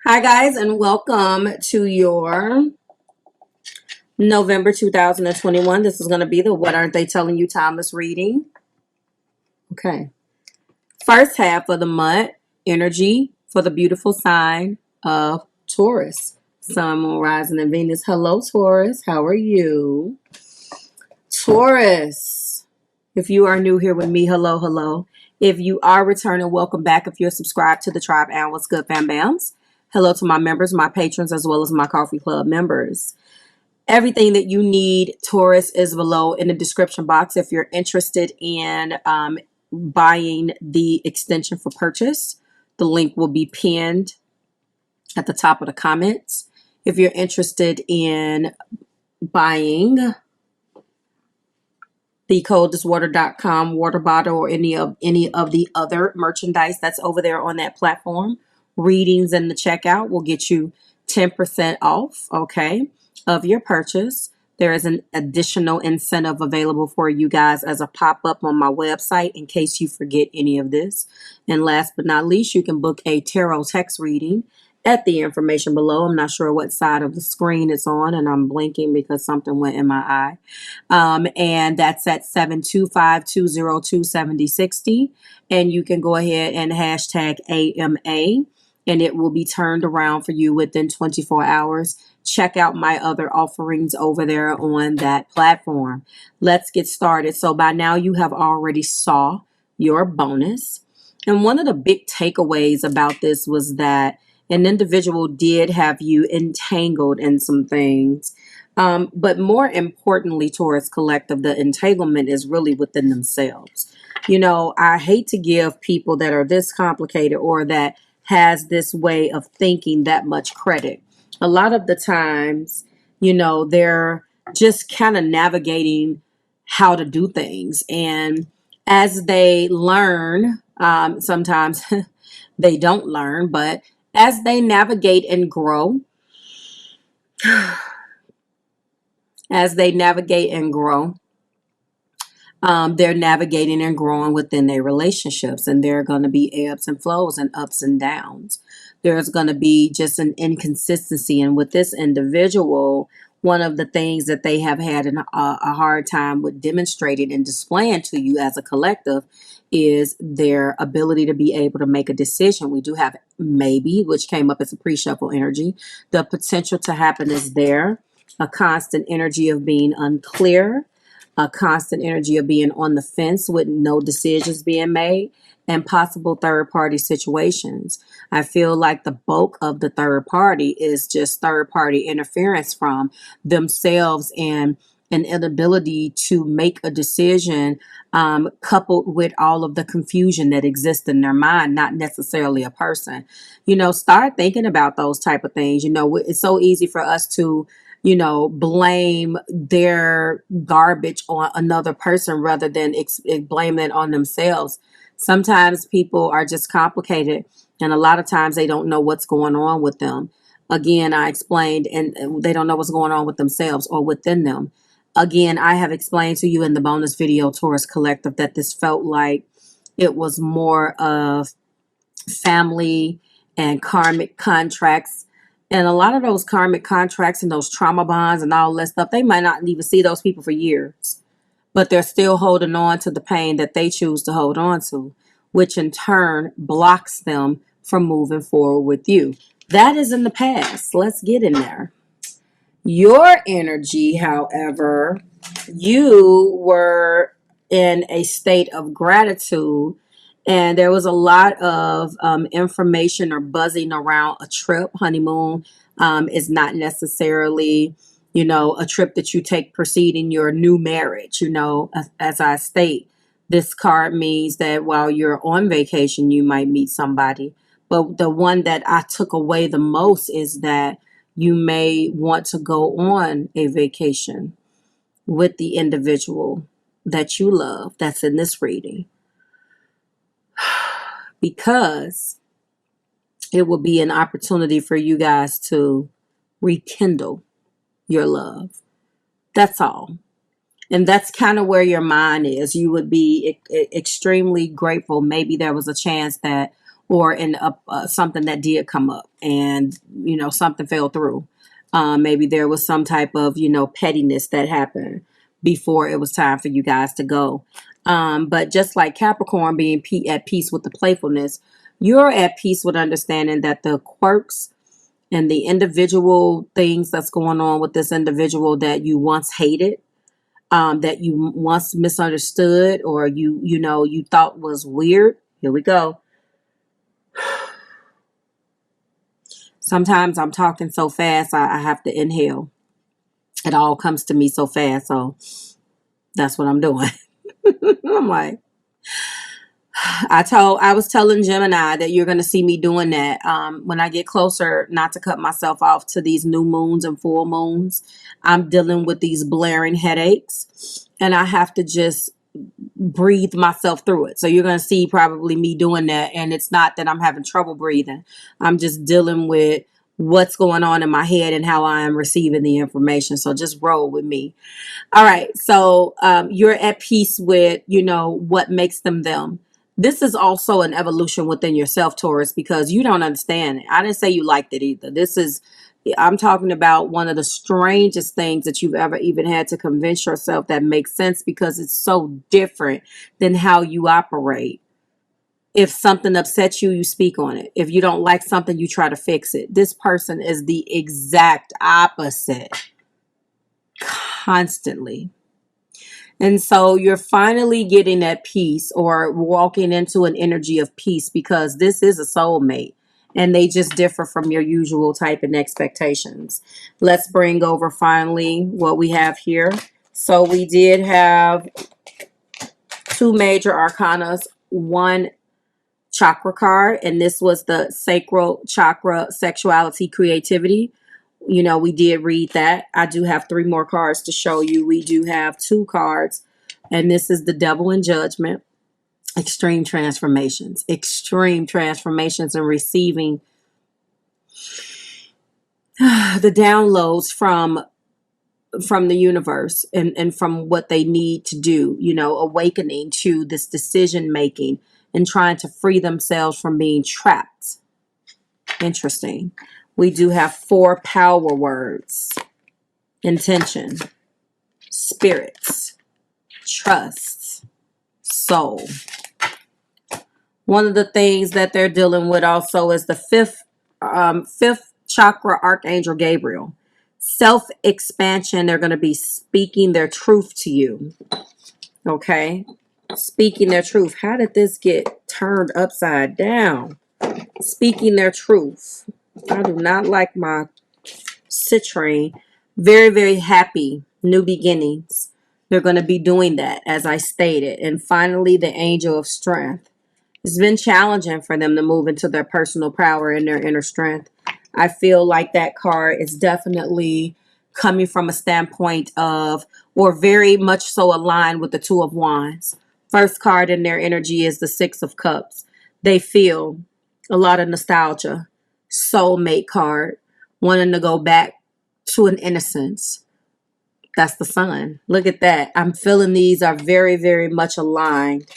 Hi guys, and welcome to your November 2021. This is going to be the What Aren't They Telling You Timeless reading. Okay. First half of the month, energy for the beautiful sign of Taurus. Sun, Moon, Rising, and Venus. Hello, Taurus. How are you? Taurus. If you are new here with me, hello, hello. If you are returning, welcome back. If you're subscribed to the tribe, and what's good, fam bams. Hello to my members, my patrons, as well as my coffee club members. Everything that you need, Taurus, is below in the description box. If you're interested in buying the extension for purchase, the link will be pinned at the top of the comments. If you're interested in buying the coldestwater.com water bottle or any of the other merchandise that's over there on that platform, readings in the checkout will get you 10% off, okay, of your purchase. There is an additional incentive available for you guys as a pop-up on my website in case you forget any of this. And last but not least, you can book a tarot text reading at the information below. I'm not sure what side of the screen it's on, and I'm blinking because something went in my eye. And that's at 725-202-7060. And you can go ahead and hashtag AMA, and it will be turned around for you within 24 hours. Check out my other offerings over there on that platform. Let's get started. So by now you have already saw your bonus. And one of the big takeaways about this was that an individual did have you entangled in some things. But more importantly, Taurus Collective, the entanglement is really within themselves. You know, I hate to give people that are this complicated or that has this way of thinking that much credit. A lot of the times, you know, they're just kind of navigating how to do things. And as they learn, sometimes they don't learn, but as they navigate and grow, they're navigating and growing within their relationships, and there are going to be ebbs and flows and ups and downs. There's going to be just an inconsistency. And with this individual, one of the things that they have had a hard time with demonstrating and displaying to you as a collective is their ability to be able to make a decision. We do have maybe, which came up as a pre-shuffle energy. The potential to happen is there. A constant energy of being unclear, a constant energy of being on the fence with no decisions being made, and possible third-party situations. I feel like the bulk of the third party is just third-party interference from themselves and an inability to make a decision, coupled with all of the confusion that exists in their mind, not necessarily a person. You know, start thinking about those type of things. You know, it's so easy for us to blame their garbage on another person rather than blame it on themselves. Sometimes people are just complicated, and a lot of times they don't know what's going on with them. Again, I explained, and they don't know what's going on with themselves or within them. Again, I have explained to you in the bonus video, Taurus Collective, that this felt like it was more of family and karmic contracts. And a lot of those karmic contracts and those trauma bonds and all that stuff, they might not even see those people for years, but they're still holding on to the pain that they choose to hold on to, which in turn blocks them from moving forward with you. That is in the past. Let's get in there. Your energy, however, you were in a state of gratitude, and there was a lot of information or buzzing around a trip. Honeymoon is not necessarily, a trip that you take preceding your new marriage. As I state, this card means that while you're on vacation, you might meet somebody. But the one that I took away the most is that you may want to go on a vacation with the individual that you love that's in this reading, because it will be an opportunity for you guys to rekindle your love. That's all. And that's kind of where your mind is. You would be extremely grateful. Maybe there was a chance that or in something that did come up and, you know, something fell through. Maybe there was some type of, you know, pettiness that happened before it was time for you guys to go. But just like Capricorn being at peace with the playfulness, you're at peace with understanding that the quirks and the individual things that's going on with this individual that you once hated, that you once misunderstood, or you know, you thought was weird. Here we go. Sometimes I'm talking so fast, I have to inhale. It all comes to me so fast, so that's what I'm doing. I'm like, I was telling Gemini that you're going to see me doing that when I get closer, not to cut myself off to these new moons and full moons. I'm dealing with these blaring headaches, and I have to just breathe myself through it. So you're going to see probably me doing that, and it's not that I'm having trouble breathing. I'm just dealing with what's going on in my head and how I am receiving the information. So just roll with me. All right. So you're at peace with, you know, what makes them them. This is also an evolution within yourself, Taurus, because you don't understand it. I didn't say you liked it either. I'm talking about one of the strangest things that you've ever even had to convince yourself that makes sense, because it's so different than how you operate. If something upsets you, you speak on it. If you don't like something, you try to fix it. This person is the exact opposite. Constantly. And so you're finally getting that peace, or walking into an energy of peace, because this is a soulmate and they just differ from your usual type and expectations. Let's bring over finally what we have here. So we did have two major arcanas, one chakra card, and this was the sacral chakra, sexuality, creativity. You know, we did read that. I do have three more cards to show you. We do have two cards, and this is the Devil in Judgment. Extreme transformations and receiving the downloads from the universe, and from what they need to do, you know, awakening to this decision making and trying to free themselves from being trapped. Interesting. We do have four power words: intention, spirits, trust, soul. One of the things that they're dealing with also is the fifth chakra, Archangel Gabriel. Self-expansion. They're going to be speaking their truth to you. Okay? Speaking their truth. How did this get turned upside down? Speaking their truth. I do not like my citrine. Very, very happy. New beginnings. They're going to be doing that, as I stated. And finally, the angel of strength. It's been challenging for them to move into their personal power and their inner strength. I feel like that card is definitely coming from a standpoint of, or very much so aligned with the Two of Wands. First card in their energy is the Six of Cups. They feel a lot of nostalgia. Soulmate card. Wanting to go back to an innocence. That's the Sun. Look at that. I'm feeling these are very, very much aligned.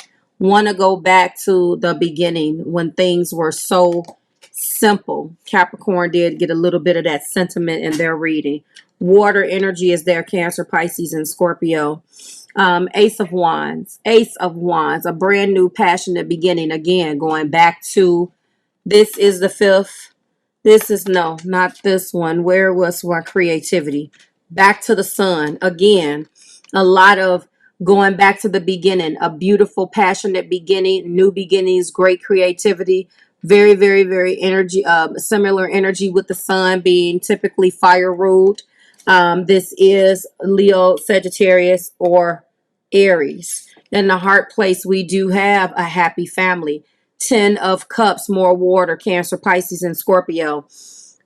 Want to go back to the beginning when things were so simple. Capricorn did get a little bit of that sentiment in their reading. Water energy is there: Cancer, Pisces, and Scorpio. Ace of Wands. Ace of Wands. A brand new passionate beginning. Again, going back to, this is the fifth. This is, no, not this one. Where was my creativity? Back to the Sun. Again, a lot of going back to the beginning. A beautiful, passionate beginning. New beginnings, great creativity. Very, very, very energy. Similar energy with the Sun being typically fire ruled. This is Leo, Sagittarius, or Aries. In the heart place, we do have a happy family. 10 of Cups, more water, Cancer, Pisces, and Scorpio.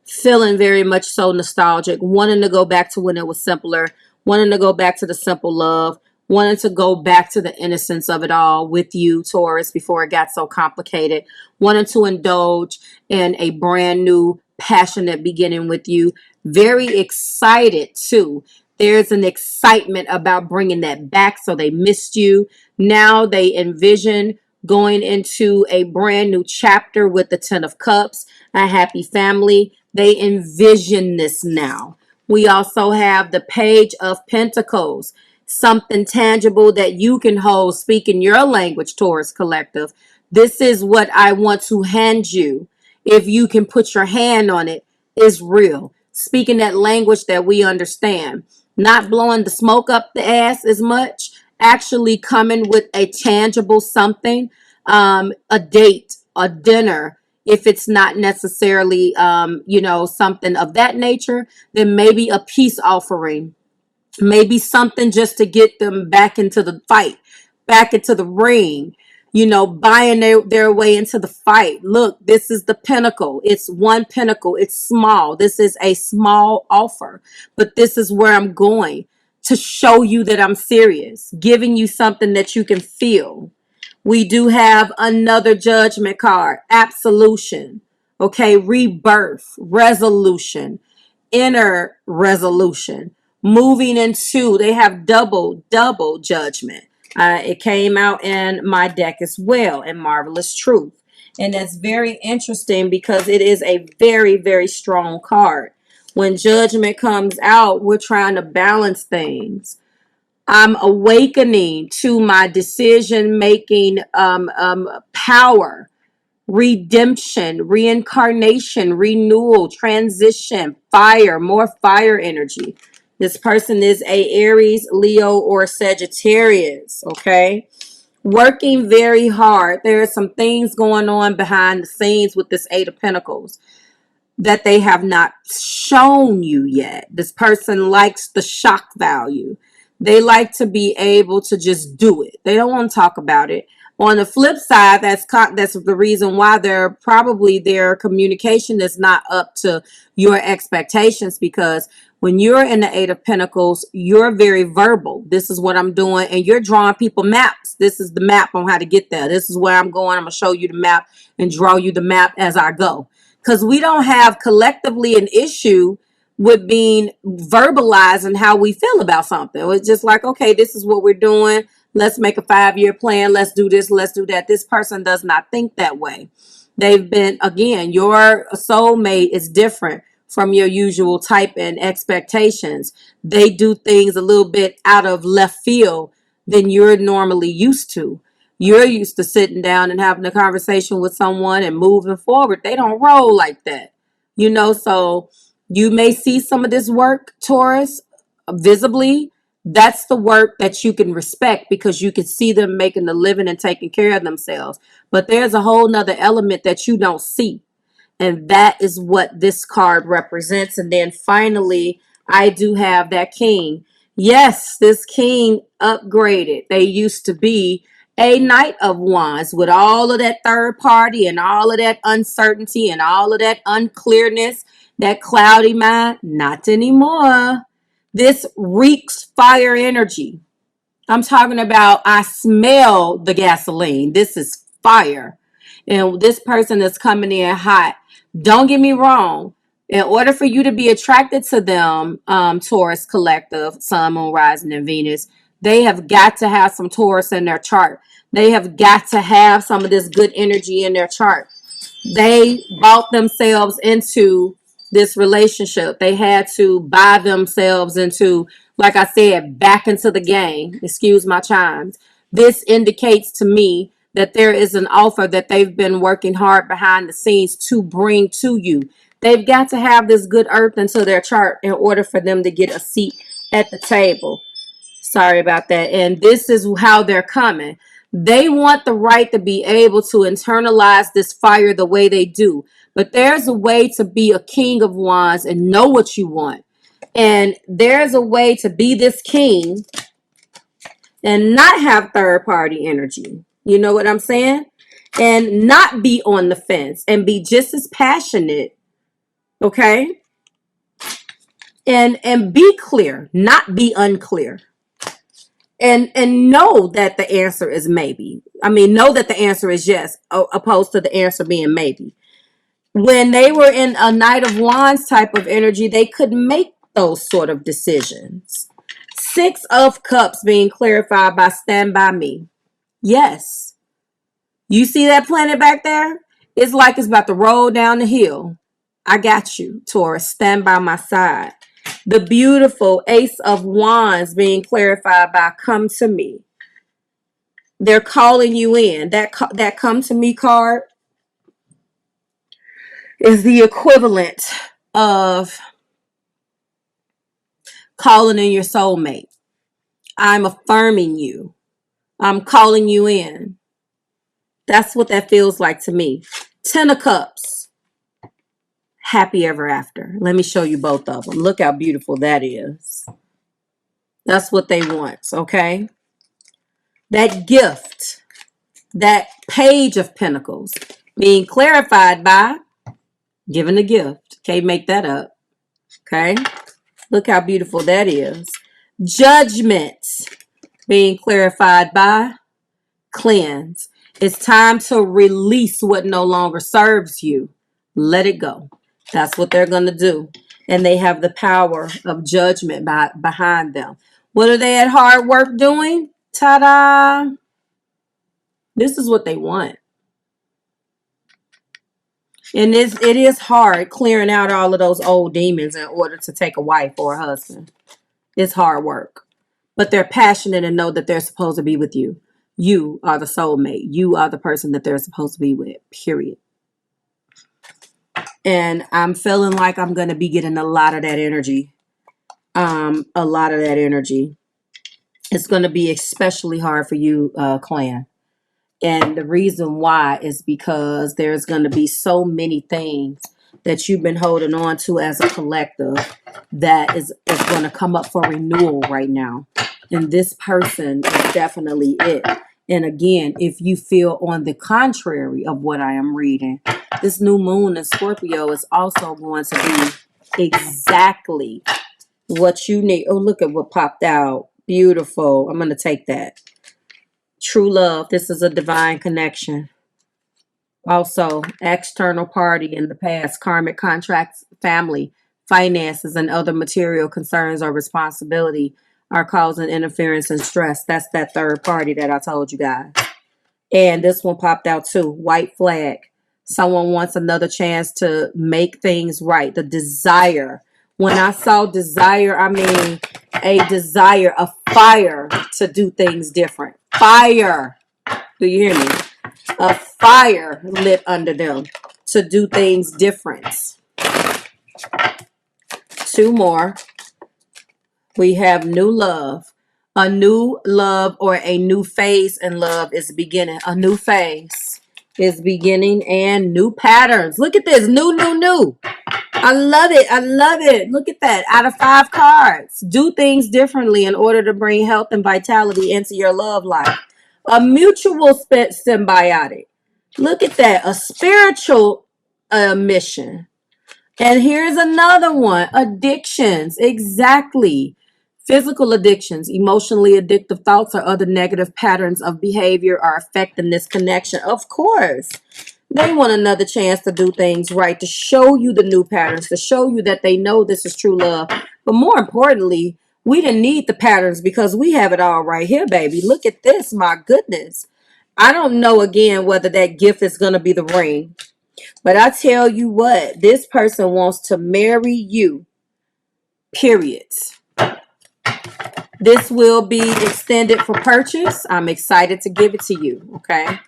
Feeling very much so nostalgic, wanting to go back to when it was simpler, wanting to go back to the simple love, wanting to go back to the innocence of it all with you, Taurus, before it got so complicated, wanting to indulge in a brand new passionate beginning with you. Very excited too. There's an excitement about bringing that back. So they missed you. Now they envision going into a brand new chapter with the 10 of Cups, a happy family. They envision this now. We also have the Page of Pentacles, something tangible that you can hold, speaking your language, Taurus Collective. This is what I want to hand you. If you can put your hand on it, is real. Speaking that language that we understand. Not blowing the smoke up the ass as much. Actually coming with a tangible something. A date, a dinner. If it's not necessarily, something of that nature, then maybe a peace offering, maybe something just to get them back into the fight, back into the ring, buying their way into the fight. Look, this is the pinnacle. It's one pinnacle. It's small. This is a small offer, but this is where I'm going to show you that I'm serious, giving you something that you can feel. We do have another judgment card, absolution, okay, rebirth, resolution, inner resolution, moving into, they have double judgment. It came out in my deck as well, in Marvelous Truth. And that's very interesting because it is a very, very strong card. When judgment comes out, we're trying to balance things. I'm awakening to my decision making power, redemption, reincarnation, renewal, transition, fire, more fire energy. This person is a Aries, Leo, or Sagittarius, okay? Working very hard. There are some things going on behind the scenes with this Eight of Pentacles that they have not shown you yet. This person likes the shock value. They like to be able to just do it. They don't want to talk about it. On the flip side, that's the reason why their communication is not up to your expectations, because when you're in the Eight of Pentacles, you're very verbal. This is what I'm doing, and you're drawing people maps. This is the map on how to get there. This is where I'm going. I'm going to show you the map and draw you the map as I go. Because we don't have collectively an issue with being verbalizing how we feel about something. It's just like, okay, this is what we're doing. Let's make a 5-year plan. Let's do this. Let's do that. This person does not think that way. They've been, again, your soulmate is different from your usual type and expectations. They do things a little bit out of left field than you're normally used to. You're used to sitting down and having a conversation with someone and moving forward. They don't roll like that. So you may see some of this work, Taurus, visibly. That's the work that you can respect because you can see them making a living and taking care of themselves. But there's a whole nother element that you don't see. And that is what this card represents. And then finally, I do have that king. Yes, this king upgraded. They used to be a Knight of Wands with all of that third party and all of that uncertainty and all of that unclearness, that cloudy mind. Not anymore. This reeks fire energy. I'm talking about, I smell the gasoline. This is fire. And this person is coming in hot. Don't get me wrong. In order for you to be attracted to them, Taurus Collective, Sun, Moon, Rising, and Venus, they have got to have some Taurus in their chart. They have got to have some of this good energy in their chart. They bought themselves into this relationship. They had to buy themselves into, like I said, back into the game. Excuse my chimes. This indicates to me that there is an offer that they've been working hard behind the scenes to bring to you. They've got to have this good earth into their chart in order for them to get a seat at the table. Sorry about that. And this is how they're coming. They want the right to be able to internalize this fire the way they do. But there's a way to be a king of wands and know what you want. And there's a way to be this king and not have third party energy. You know what I'm saying? And not be on the fence and be just as passionate. Okay? And be clear, not be unclear. And know that the answer is maybe. I mean, know that the answer is yes, opposed to the answer being maybe. When they were in a Knight of Wands type of energy, they could make those sort of decisions. 6 of Cups being clarified by Stand By Me. Yes. You see that planet back there? It's like it's about to roll down the hill. I got you, Taurus. Stand by my side. The beautiful Ace of Wands being clarified by come to me. They're calling you in. That come to me card is the equivalent of calling in your soulmate. I'm affirming you. I'm calling you in. That's what that feels like to me. 10 of Cups. Happy ever after. Let me show you both of them. Look how beautiful that is. That's what they want, okay? That gift, that Page of Pentacles being clarified by giving a gift. Can't make that up, okay? Look how beautiful that is. Judgment being clarified by cleanse. It's time to release what no longer serves you. Let it go. That's what they're going to do. And they have the power of judgment behind them. What are they at hard work doing? Ta-da! This is what they want. And it is hard clearing out all of those old demons in order to take a wife or a husband. It's hard work. But they're passionate and know that they're supposed to be with you. You are the soulmate. You are the person that they're supposed to be with, period. And I'm feeling like I'm going to be getting a lot of that energy. A lot of that energy. It's going to be especially hard for you, clan. And the reason why is because there's going to be so many things that you've been holding on to as a collective that is going to come up for renewal right now. And this person is definitely it. And again, if you feel on the contrary of what I am reading, this new moon in Scorpio is also going to be exactly what you need. Oh, look at what popped out. Beautiful. I'm going to take that. True love. This is a divine connection. Also, external party in the past, karmic contracts, family, finances, and other material concerns or responsibility are causing interference and stress. That's that third party that I told you guys. And this one popped out too. White flag. Someone wants another chance to make things right. The desire. When I saw desire, I mean a desire, a fire to do things different. Fire. Do you hear me? A fire lit under them to do things different. Two more. We have new love. A new love or a new phase in love is beginning. A new phase is beginning and new patterns. Look at this. New. I love it. I love it. Look at that. Out of 5 cards. Do things differently in order to bring health and vitality into your love life. A mutual symbiotic. Look at that. A spiritual mission. And here's another one. Addictions. Exactly. Physical addictions, emotionally addictive thoughts, or other negative patterns of behavior are affecting this connection. Of course. They want another chance to do things right, to show you the new patterns, to show you that they know this is true love. But more importantly, we didn't need the patterns because we have it all right here, baby. Look at this. My goodness. I don't know, again, whether that gift is going to be the ring. But I tell you what, this person wants to marry you, period. This will be extended for purchase. I'm excited to give it to you, okay?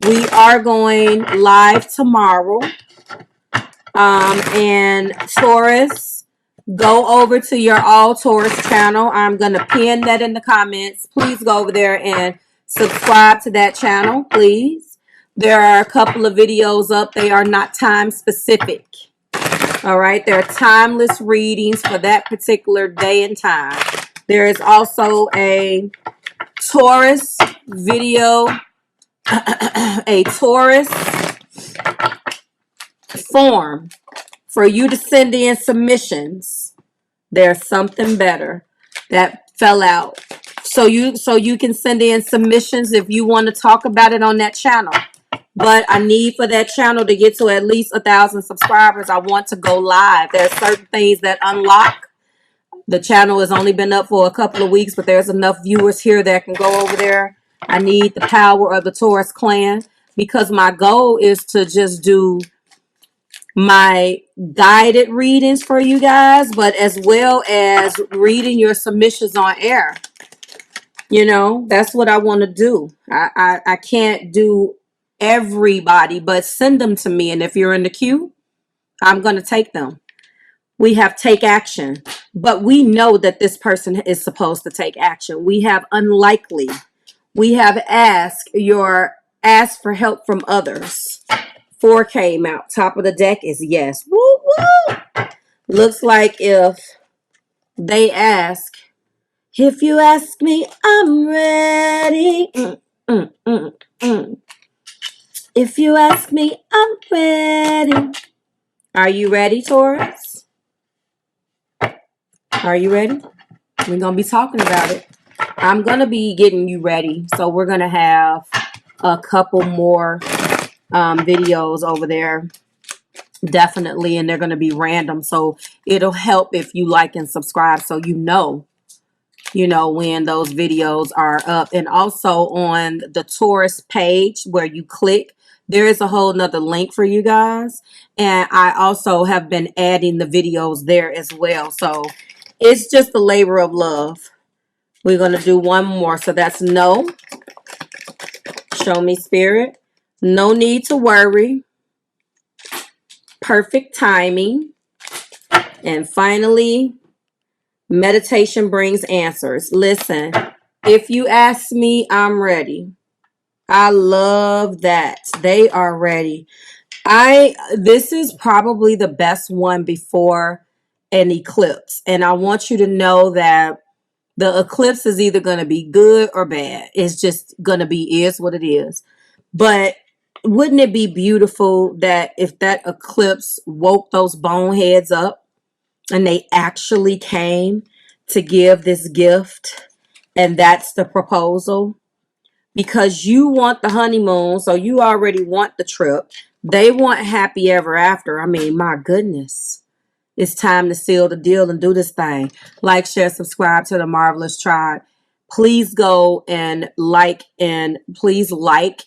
We are going live tomorrow. And Taurus, go over to your All Taurus channel. I'm going to pin that in the comments. Please go over there and subscribe to that channel, please. There are a couple of videos up. They are not time specific. All right. They're timeless readings for that particular day and time. There is also a Taurus video, a Taurus form for you to send in submissions. There's something better that fell out. So you can send in submissions if you want to talk about it on that channel. But I need for that channel to get to at least 1,000 subscribers. I want to go live. There are certain things that unlock. The channel has only been up for a couple of weeks, but there's enough viewers here that can go over there. I need the power of the Taurus clan. because my goal is to just do my guided readings for you guys, but as well as reading your submissions on air. You know, that's what I want to do. I can't do everybody, but send them to me. And if you're in the queue, I'm going to take them. We have take action, but we know that this person is supposed to take action. We have unlikely. We have ask for help from others. 4 came out. Top of the deck is yes. Woo woo. Looks like if they ask, if you ask me, I'm ready. If you ask me, I'm ready. Are you ready, Taurus? Are you ready? We're going to be talking about it. I'm going to be getting you ready. So we're going to have a couple more videos over there. Definitely. And they're going to be random. So it'll help if you like and subscribe so you know when those videos are up. And also on the Taurus page where you click, there is a whole nother link for you guys. And I also have been adding the videos there as well. So it's just a labor of love. We're going to do one more. So that's no. Show me spirit. No need to worry. Perfect timing. And finally, meditation brings answers. Listen, if you ask me, I'm ready. I love that. They are ready. This is probably the best one before an eclipse. And I want you to know that the eclipse is either going to be good or bad. It's just going to be is what it is. But wouldn't it be beautiful that if that eclipse woke those boneheads up and they actually came to give this gift, and that's the proposal? Because you want the honeymoon, so you already want the trip. They want happy ever after. I mean, my goodness. It's time to seal the deal and do this thing. Like, share, subscribe to the Marvelous Tribe. Please go and please like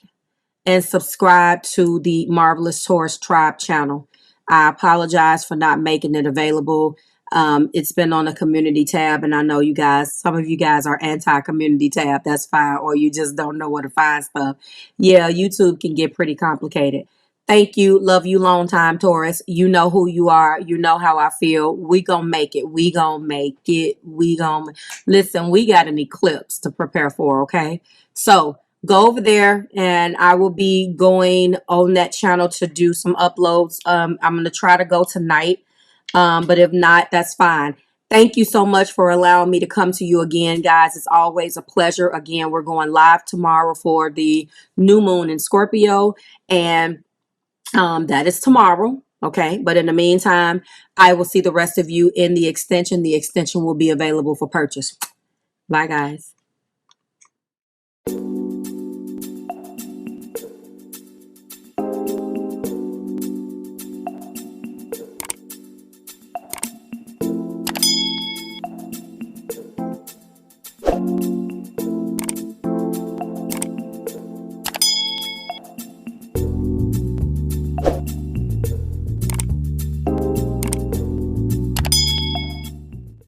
and subscribe to the Marvelous Taurus Tribe channel. I apologize for not making it available. It's been on a community tab, and I know some of you guys are anti-community tab. That's fine, or you just don't know where to find stuff. Yeah, YouTube can get pretty complicated. Thank you. Love you long time, Taurus. You know who you are. You know how I feel. We gonna make it. We gonna make it. Listen, we got an eclipse to prepare for, okay? So go over there, and I will be going on that channel to do some uploads. I'm going to try to go tonight, but if not, that's fine. Thank you so much for allowing me to come to you again, guys. It's always a pleasure. Again, we're going live tomorrow for the new moon in Scorpio, and that is tomorrow. Okay. But in the meantime, I will see the rest of you in the extension. The extension will be available for purchase. Bye, guys.